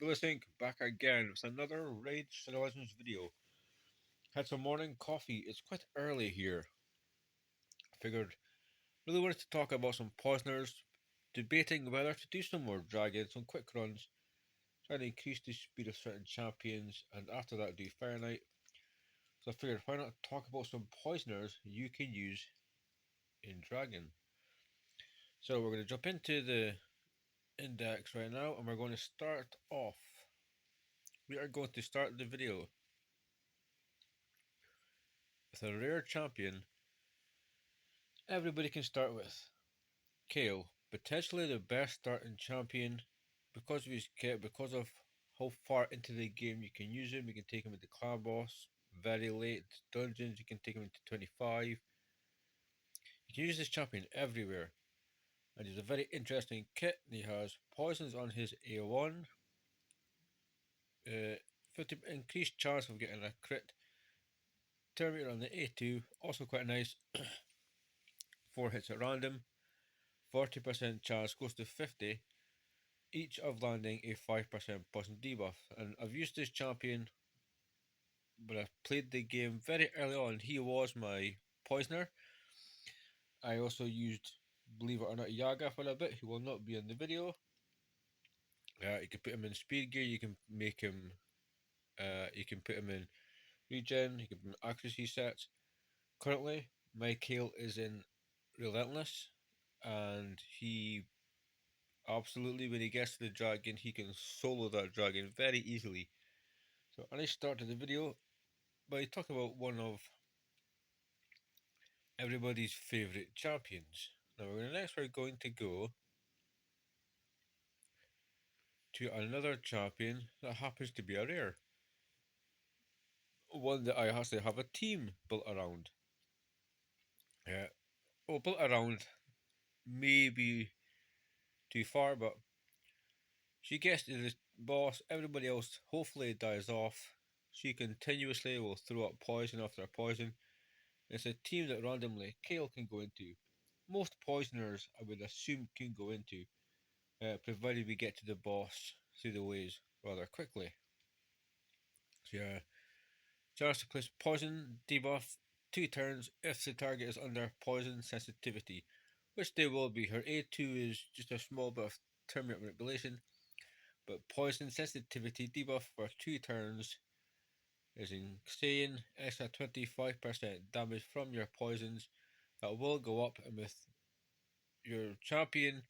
Vilisink back again with another Raid Shadow Legends video. Had some morning coffee. It's quite early here. Figured really wanted to talk about some poisoners, debating whether to do some more dragons, some quick runs, trying to increase the speed of certain champions, and after that do Fire Knight. So I figured why not talk about some poisoners you can use in Dragon. So we're going to jump into the index right now and we're going to start off. We are going to start the video with a rare champion everybody can start with. Kale, potentially the best starting champion because of his kit, because of how far into the game you can use him. You can take him into clan boss, very late dungeons, you can take him into 25. You can use this champion everywhere. And he's a very interesting kit. He has poisons on his A1, 50 increased chance of getting a crit. Terminator on the A2, also quite nice. 4 hits at random, 40% chance goes to 50 each of landing a 5% poison debuff. And I've used this champion, but I played the game very early on. He was my poisoner. I also used, believe it or not, Yaga for a bit. He will not be in the video. You can put him in speed gear. You can make him. You can put him in regen. You can put him in accuracy sets. Currently, my Kale is in relentless, and he absolutely, when he gets to the dragon, he can solo that dragon very easily. So I started the video by talking about one of everybody's favourite champions. Now we're going to go to another champion that happens to be a rare. One that I actually have a team built around. Yeah, well, built around maybe too far, but she gets to the boss, everybody else hopefully dies off. She continuously will throw up poison after poison. It's a team that randomly Kale can go into. Most poisoners, I would assume, can go into, provided we get to the boss through the ways rather quickly. So yeah, chance to place poison debuff 2 turns if the target is under poison sensitivity, which they will be. Her A2 is just a small bit of terminate manipulation, but poison sensitivity debuff for 2 turns is insane. Extra 25% damage from your poisons that will go up, and with your champion,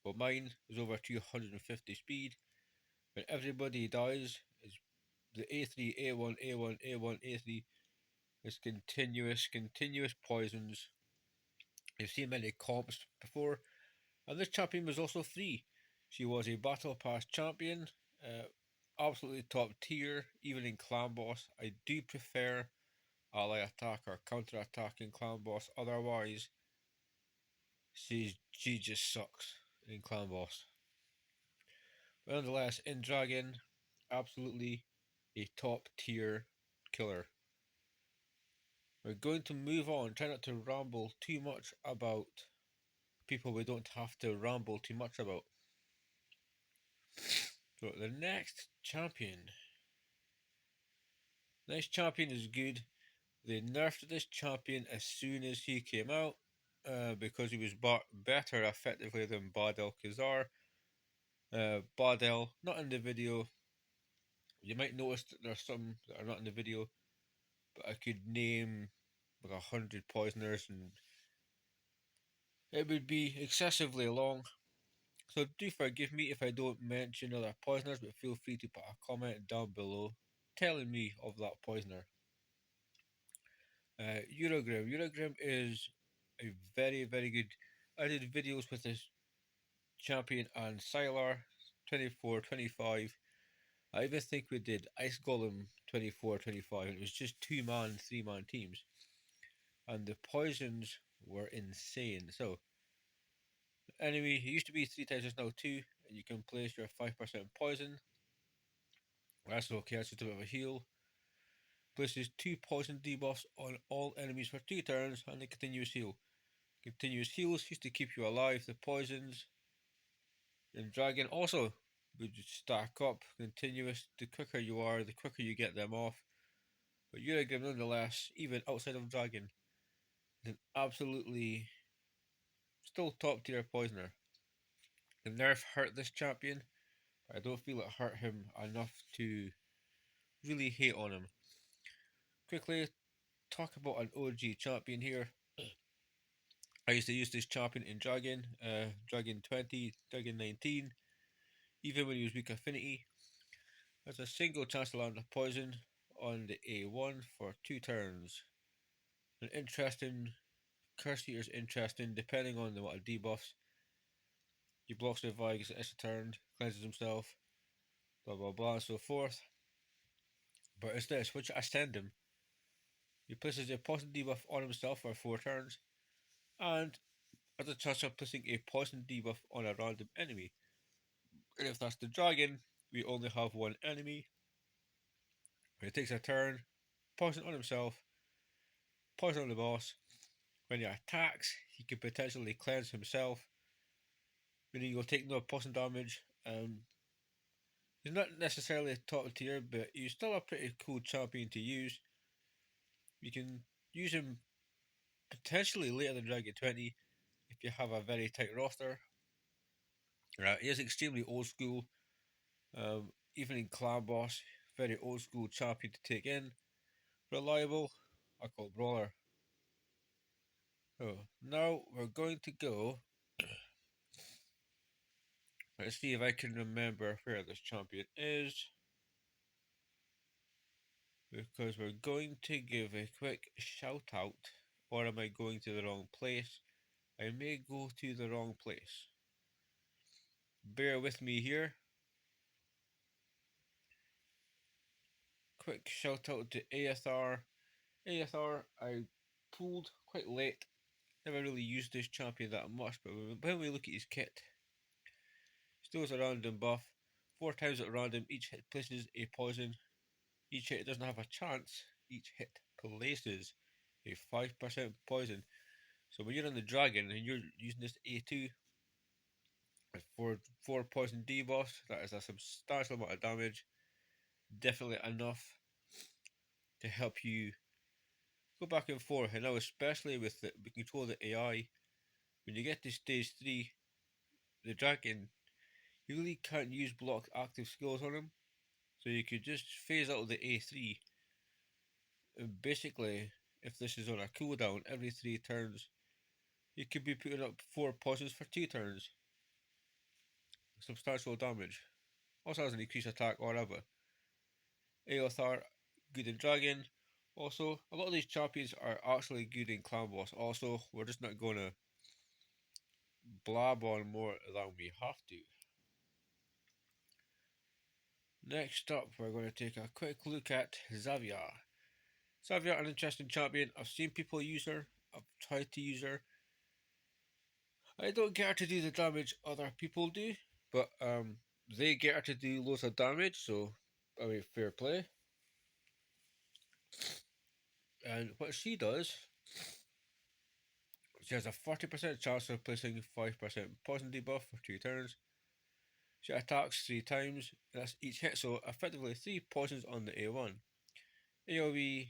well, mine is over 250 speed. When everybody dies, is the A3, A1, A1, A1, A3 is continuous poisons. You've seen many comps before, and this champion was also free. She was a battle pass champion, absolutely top tier, even in clan boss. I do prefer ally attack or counter attack in clan boss. Otherwise, she just sucks in clan boss. But nonetheless, in dragon, absolutely a top tier killer. We're going to move on. Try not to ramble too much about people we don't have to ramble too much about. So the next champion. Next champion is good. They nerfed this champion as soon as he came out because he was better effectively than Badel Kazar. Badel, not in the video. You might notice that there's some that are not in the video, but I could name like 100 poisoners and it would be excessively long. So do forgive me if I don't mention other poisoners, but feel free to put a comment down below telling me of that poisoner. Eurogrim. Eurogrim is a very good. I did videos with this champion and Sylar 24, 25. I even think we did Ice Golem 24, 25. It was just 2-man, 3-man teams. And the poisons were insane. So, enemy, it used to be 3 times, it's now 2. And you can place your 5% poison. That's okay, that's just a bit of a heal. Places 2 poison debuffs on all enemies for 2 turns and a continuous heal. Continuous heals used to keep you alive. The poisons in Dragon also would just stack up, continuous. The quicker you are, the quicker you get them off. But Urigan, nonetheless, even outside of Dragon, is an absolutely still top tier poisoner. The nerf hurt this champion, but I don't feel it hurt him enough to really hate on him. Quickly, talk about an OG champion here. I used to use this champion in Dragon, Dragon 20, Dragon 19, even when he was weak affinity. There's a single chance to land a poison on the A1 for 2 turns. An interesting Curse Eater's interesting depending on the what debuffs. He blocks the Vigs at a turn, cleanses himself, blah blah blah and so forth. But it's this, once you ascend him, he places a poison debuff on himself for 4 turns, and has a chance of placing a poison debuff on a random enemy. And if that's the dragon, we only have one enemy. When he takes a turn, poison on himself, poison on the boss. When he attacks, he can potentially cleanse himself, meaning you'll take no poison damage. He's not necessarily a top tier, but he's still a pretty cool champion to use. You can use him potentially later than Dragon 20 if you have a very tight roster. He is extremely old school, even in Clan Boss, very old school champion to take in. Reliable, I call Brawler. So now we're going to go. Let's see if I can remember where this champion is. Because we're going to give a quick shout out. Or am I going to the wrong place? I may go to the wrong place. Bear with me here. Quick shout out to ASR. ASR, I pulled quite late. Never really used this champion that much, but when we look at his kit, still has a random buff. 4 times at random, each hit places a poison. Each hit doesn't have a chance. Each hit places a 5% poison. So when you're on the dragon and you're using this A2 with four poison debuffs, that is a substantial amount of damage. Definitely enough to help you go back and forth. And now, especially with the control of the AI, when you get to stage 3, the dragon, you really can't use block active skills on him. So you could just phase out the A3. And basically, if this is on a cooldown every 3 turns, you could be putting up 4 poisons for 2 turns. Substantial damage. Also has an increased attack or whatever. Aothar, good in Dragon. Also, a lot of these champions are actually good in Clan Boss. Also, we're just not going to blab on more than we have to. Next up, we're going to take a quick look at Xavier. Xavier, an interesting champion. I've seen people use her. I've tried to use her. I don't get her to do the damage other people do, but they get her to do loads of damage. So, I mean, fair play. And what she does, she has a 40% chance of placing 5% poison debuff for 2 turns. She attacks 3 times, and that's each hit, so effectively 3 poisons on the A1. AoE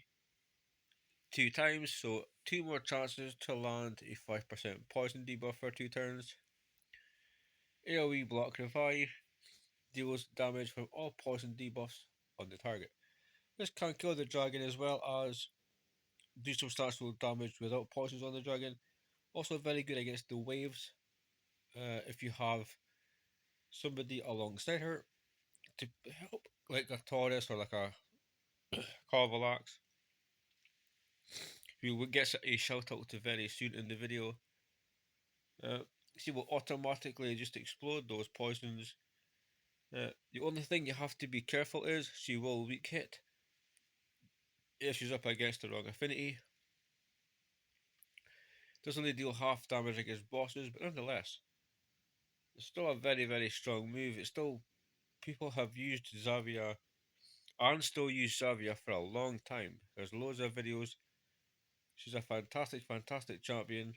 2 times, so 2 more chances to land a 5% poison debuff for 2 turns. AoE block revive deals damage from all poison debuffs on the target. This can kill the dragon as well as do substantial damage without poisons on the dragon. Also very good against the waves. If you have somebody alongside her to help, like a Taurus or like a Carvalax, who gets a shout out to very soon in the video. Uh, she will automatically just explode those poisons. The only thing you have to be careful is she will weak hit if she's up against the wrong affinity. Does only deal half damage against bosses, but nonetheless, it's still a very, very strong move. It's still, people have used Xavier and still use Xavier for a long time. There's loads of videos. She's a fantastic, fantastic champion.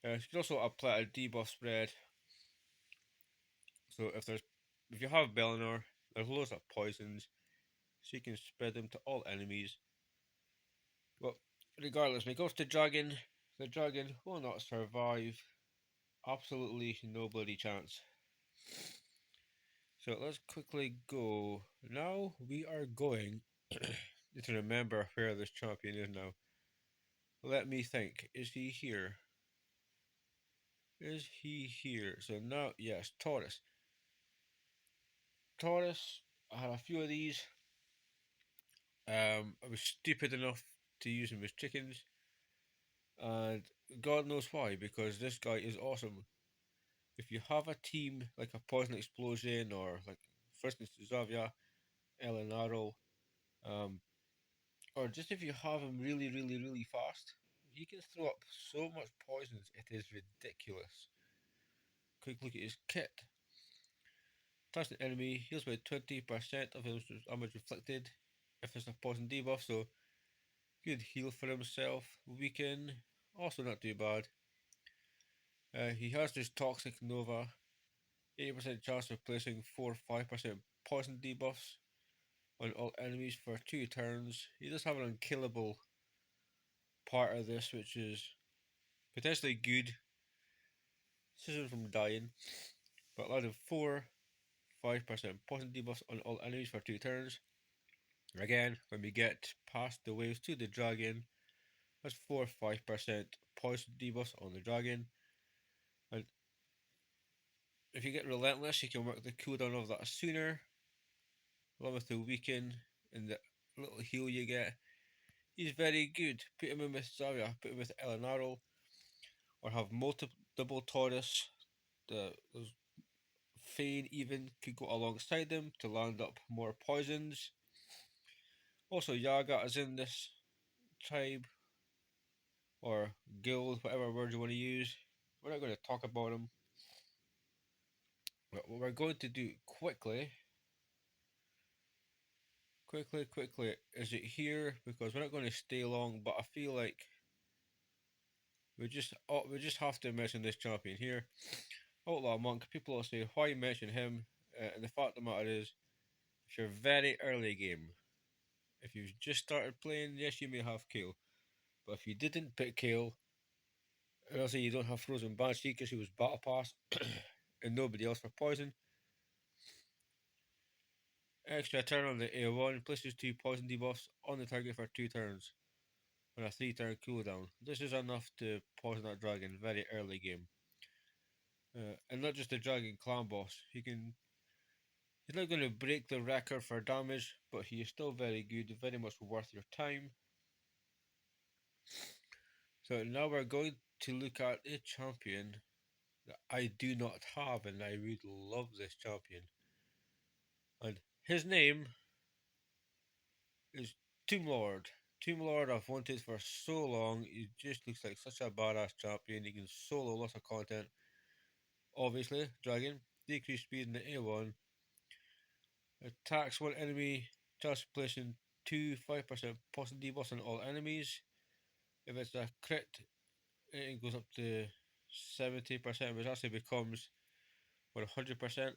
She can also apply a debuff spread. So if there's if you have Bellinor, there's loads of poisons, so you can spread them to all enemies. But regardless, when it goes to dragon, the dragon will not survive. Absolutely no bloody chance. So let's quickly go. Now we are going to remember where this champion is now. Let me think. Is he here? Is he here? So now, yes, Taurus. Taurus, I had a few of these. I was stupid enough to use them as chickens, and God knows why, because this guy is awesome. If you have a team like a Poison Explosion or like, for instance, Zavia, Elenaro, um, or just if you have him really, really, really fast, he can throw up so much poisons, it is ridiculous. Quick look at his kit. Touch an enemy, heals by 20% of his damage reflected if it's a poison debuff, so good heal for himself. Weaken, also not too bad. He has this Toxic Nova, 80% chance of placing 4 5% poison debuffs on all enemies for 2 turns. He does have an unkillable part of this, which is potentially good. Scissors from dying, but allows him 4 5% poison debuffs on all enemies for 2 turns. Again, when we get past the waves to the dragon, that's 4 5% poison debuffs on the dragon. And if you get relentless, you can work the cooldown of that sooner, along with the weaken and the little heal you get. He's very good. Put him in with Zarya, put him with Elenaro, or have multiple double Taurus. Those Fane even could go alongside them to land up more poisons. Also, Yaga is in this tribe, or guild, whatever word you want to use. We're not going to talk about him. But what we're going to do quickly, is it here? Because we're not going to stay long, but I feel like we just have to mention this champion here. Outlaw Monk. People will say, why mention him? And the fact of the matter is, if you're very early game, if you've just started playing, yes, you may have Kale. But if you didn't pick Kale, and also you don't have Frozen Banshee because he was Battle Pass, and nobody else for Poison, extra turn on the A1, places 2 poison debuffs on the target for 2 turns, on a 3 turn cooldown. This is enough to poison that dragon very early game. And not just the dragon clan boss. He's not going to break the record for damage, but he is still very good, very much worth your time. So now we're going to look at a champion that I do not have, and I would love this champion. And his name is Tomb Lord. Tomb Lord I've wanted for so long. He just looks like such a badass champion. He can solo lots of content. Obviously, Dragon, decrease speed in the A1, attacks one enemy, just placing 2 5% poison debuffs on all enemies. If it's a crit, it goes up to 70%, which actually becomes 100%,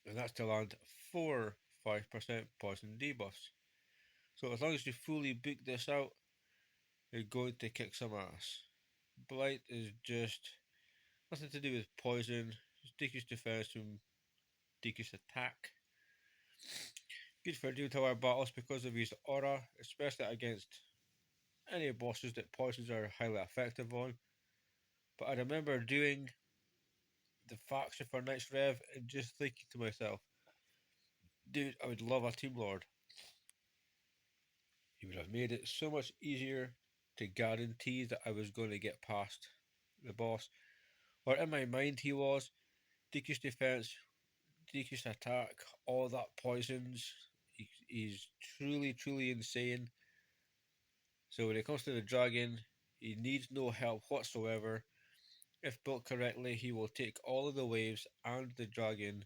and that's to land 4 5% poison debuffs. So as long as you fully book this out, you're going to kick some ass. Blight is just nothing to do with poison, just decrease defense and decrease attack. Good for dual tower battles because of his aura, especially against any bosses that poisons are highly effective on. But I remember doing the faction for Knights Rev and just thinking to myself, dude, I would love a Team Lord. He would have made it so much easier to guarantee that I was going to get past the boss. Or in my mind, he was decreased defense, decreased attack, all that poisons. He's truly, truly insane. So when it comes to the dragon, he needs no help whatsoever. If built correctly, he will take all of the waves and the dragon.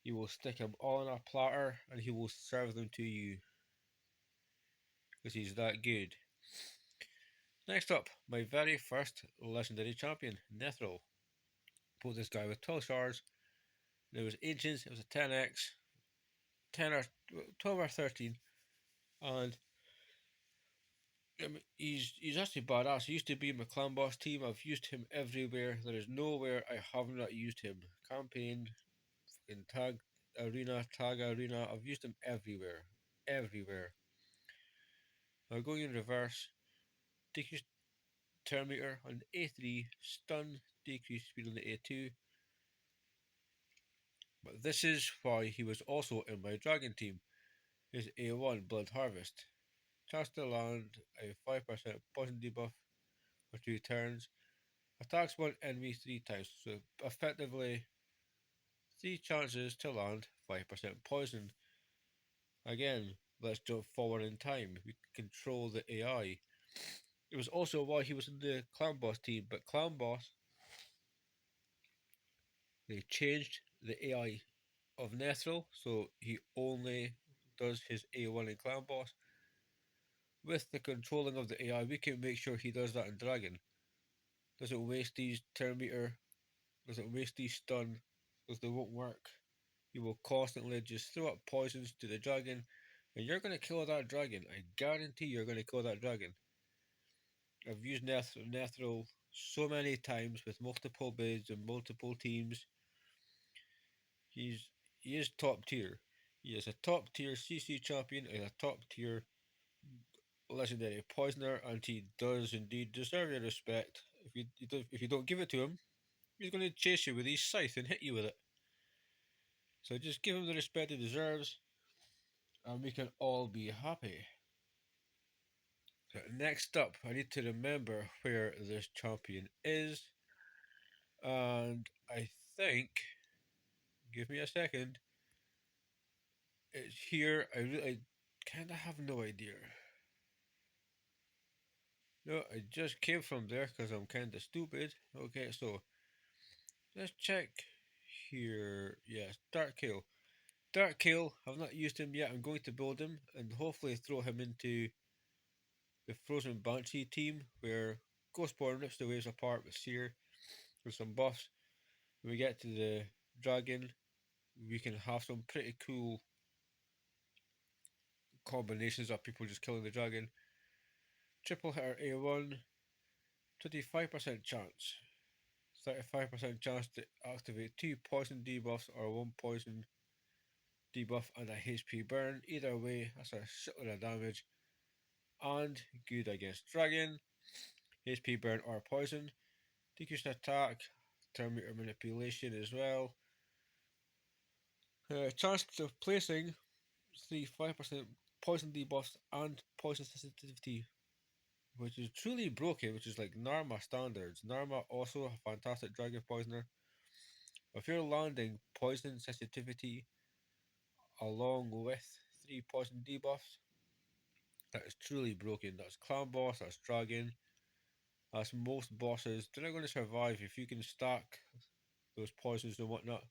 He will stick them all on a platter and he will serve them to you because he's that good. Next up, my very first legendary champion, Nethril. put this guy with 12 shards. There was ancients. It was a 10x, 10 or 12 or 13, and I mean, he's actually badass. He used to be in my clan boss team. I've used him everywhere. There is nowhere I have not used him. Campaign, in tag arena. I've used him everywhere, everywhere. Now going in reverse, decrease turn meter on the A3, stun, decrease speed on the A2. But this is why he was also in my dragon team. His A1 blood harvest. Chance to land a 5% poison debuff for 2 turns. Attacks one enemy 3 times. So effectively 3 chances to land 5% poison. Again, let's jump forward in time. We can control the AI. It was also why he was in the Clan Boss team, but Clan Boss, they changed the AI of Nethril, so he only does his A1 in Clan Boss. With the controlling of the AI, we can make sure he does that in Dragon. Doesn't waste these turn meter, doesn't waste these stun, because they won't work. You will constantly just throw up poisons to the dragon, and you're going to kill that dragon. I guarantee you're going to kill that dragon. I've used Nethril so many times with multiple builds and multiple teams. He's he is top tier. He is a top tier CC champion and a top tier legendary poisoner, and he does indeed deserve your respect. If you don't give it to him, he's going to chase you with his scythe and hit you with it. So just give him the respect he deserves, and we can all be happy. So next up, I need to remember where this champion is, and I think, give me a second, it's here. I kind of have no idea. No, I just came from there because I'm kind of stupid. Okay, so let's check here. Yes, Dark Kale. Dark Kale, I've not used him yet. I'm going to build him and hopefully throw him into the Frozen Banshee team where Ghostborn rips the waves apart with Seer with some buffs. When we get to the dragon, we can have some pretty cool combinations of people just killing the dragon. Triple hitter A1, 25% chance. 35% chance to activate 2 poison debuffs or 1 poison debuff and a HP burn. Either way, that's a shitload of damage. And good against dragon. HP burn or poison. Decreased attack. Turn meter manipulation as well. Chance of placing 5% poison debuffs and poison sensitivity, which is truly broken, which is like Narma standards. Narma also a fantastic dragon poisoner. If you're landing poison sensitivity along with 3 poison debuffs, that is truly broken. That's clan boss, that's dragon, that's most bosses. They're not going to survive if you can stack those poisons and whatnot.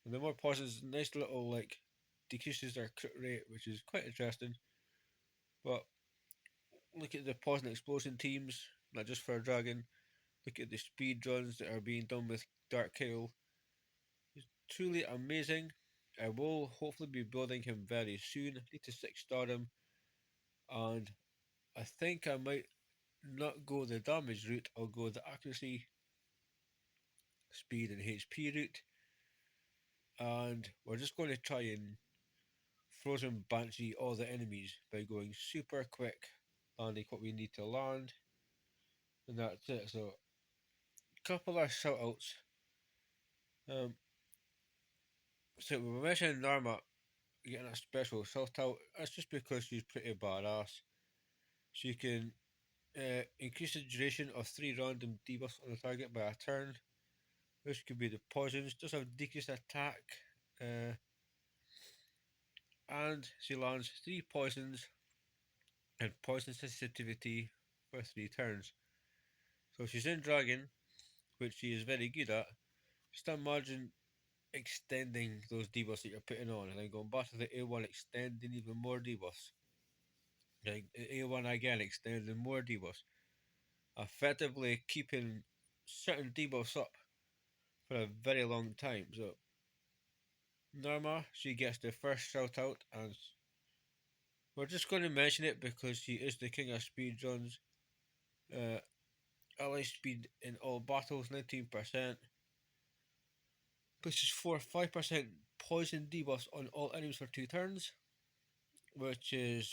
And the more poisons, nice little like decreases their crit rate, which is quite interesting. But look at the poison explosion teams, not just for a dragon. Look at the speed runs that are being done with Dark Kale. He's truly amazing. I will hopefully be building him very soon. I need to 6-star him, and I think I might not go the damage route. I'll go the accuracy, speed, and HP route, and we're just going to try and frozen banshee all the enemies by going super quick, landing what we need to land, and that's it. So, couple of shout outs. Um, so we mentioned Narma getting a special shout out. That's just because she's pretty badass. She can increase the duration of 3 random debuffs on the target by a turn. This could be the poisons, does have decreased attack, uh, and she lands 3 poisons and poison sensitivity for 3 turns. So she's in Dragon, which she is very good at. Just imagine extending those debuffs that you're putting on and then going back to the A1, extending even more debuffs. Like A1 again, extending more debuffs. Effectively keeping certain debuffs up for a very long time. So Norma, she gets the first shout out, and we're just going to mention it because she is the king of speedruns. Uh, ally speed in all battles 19%, pushes for 5% poison debuffs on all enemies for 2 turns, which is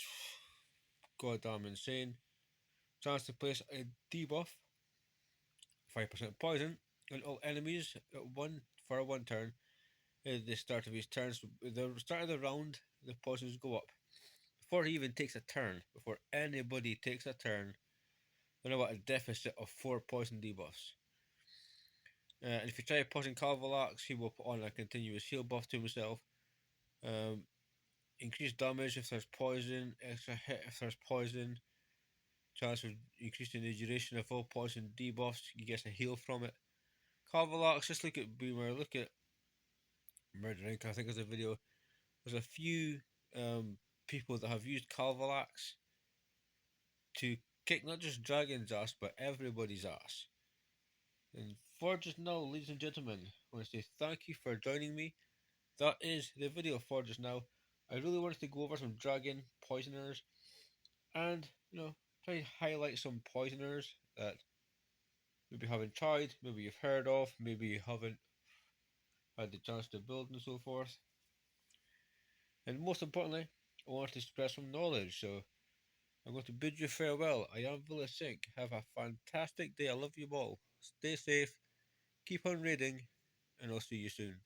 goddamn insane. Chance to place a debuff 5% poison on all enemies at one for 1 turn. At the start of his turns, the start of the round, the poisons go up before he even takes a turn. Before anybody takes a turn, they're now at a deficit of 4 poison debuffs. And if you try poison Calvalax, he will put on a continuous heal buff to himself. Um, Increased damage if there's poison, extra hit if there's poison, chance of increasing the duration of all poison debuffs. He gets a heal from it. Calvalax, just look at Boomer, look at Murder Inc. I think there's a video. There's a few people that have used Calvalax to kick not just Dragon's ass, but everybody's ass. And for just now, ladies and gentlemen, I want to say thank you for joining me. That is the video for just now. I really wanted to go over some dragon poisoners and, try and highlight some poisoners that maybe you haven't tried, maybe you've heard of, maybe you haven't had the chance to build and so forth. And most importantly, I want to spread some knowledge. So I'm going to bid you farewell. I am Vilisink. Have a fantastic day. I love you all. Stay safe, keep on reading, and I'll see you soon.